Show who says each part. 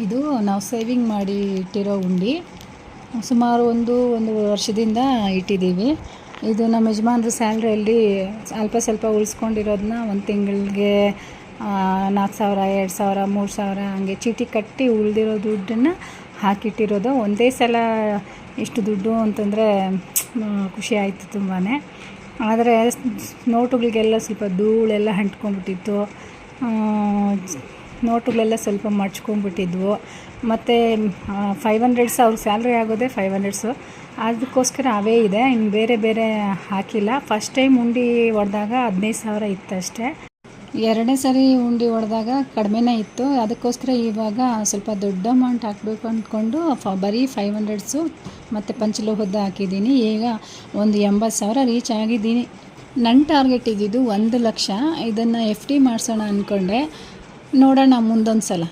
Speaker 1: ಇದು ನಾವು ಸೇವಿಂಗ್ ಮಾಡಿ ಇಟ್ಟಿರೋ ಉಂಡೆ. ಸುಮಾರು ಒಂದು ವರ್ಷದಿಂದ ಇಟ್ಟಿದ್ದೀವಿ. ಇದು ನಮ್ಮ ಯಜಮಾನ್ರ ಸ್ಯಾಲ್ರಿಯಲ್ಲಿ ಅಲ್ಪ ಸ್ವಲ್ಪ ಉಳಿಸ್ಕೊಂಡಿರೋದನ್ನ ಒಂದು ತಿಂಗಳಿಗೆ 4,000, 2,000, 3,000 ಹಂಗೆ ಚೀಟಿ ಕಟ್ಟಿ ಉಳಿದಿರೋ ದುಡ್ಡನ್ನು ಹಾಕಿಟ್ಟಿರೋದು. ಒಂದೇ ಸಲ ಇಷ್ಟು ದುಡ್ಡು ಅಂತಂದರೆ ಖುಷಿ ಆಯಿತು ತುಂಬಾ. ಆದರೆ ನೋಟುಗಳಿಗೆಲ್ಲ ಸ್ವಲ್ಪ ಧೂಳೆಲ್ಲ ಅಂಟ್ಕೊಂಡ್ಬಿಟ್ಟಿತ್ತು. ನೋಟುಗಳೆಲ್ಲ ಸ್ವಲ್ಪ ಮಡ್ಚ್ಕೊಂಡ್ಬಿಟ್ಟಿದ್ವು. ಮತ್ತು 500s ಅವ್ರ ಸ್ಯಾಲ್ರಿ ಆಗೋದೇ 500s, ಅದಕ್ಕೋಸ್ಕರ ಅವೇ ಇದೆ. ಇನ್ನು ಬೇರೆ ಹಾಕಿಲ್ಲ. ಫಸ್ಟ್ ಟೈಮ್ ಉಂಡೆ ಹೊಡೆದಾಗ 15,000 ಇತ್ತಷ್ಟೇ. ಎರಡನೇ ಸರಿ ಉಂಡೆ ಹೊಡೆದಾಗ ಕಡಿಮೆನೇ ಇತ್ತು. ಅದಕ್ಕೋಸ್ಕರ ಇವಾಗ ಸ್ವಲ್ಪ ದೊಡ್ಡ ಅಮೌಂಟ್ ಹಾಕಬೇಕು ಅಂದ್ಕೊಂಡು ಬರೀ 500s ಮತ್ತು ಪಂಚಲೋಹದ್ದು ಹಾಕಿದ್ದೀನಿ. ಈಗ ಒಂದು 80,000 ರೀಚ್ ಆಗಿದ್ದೀನಿ. ನನ್ನ ಟಾರ್ಗೆಟ್ ಇದ್ದಿದ್ದು 1 ಲಕ್ಷ. ಇದನ್ನು FD ಮಾಡಿಸೋಣ ಅಂದ್ಕೊಂಡೆ. ನೋಡೋಣ ಮುಂದೊಂದು ಸಲ.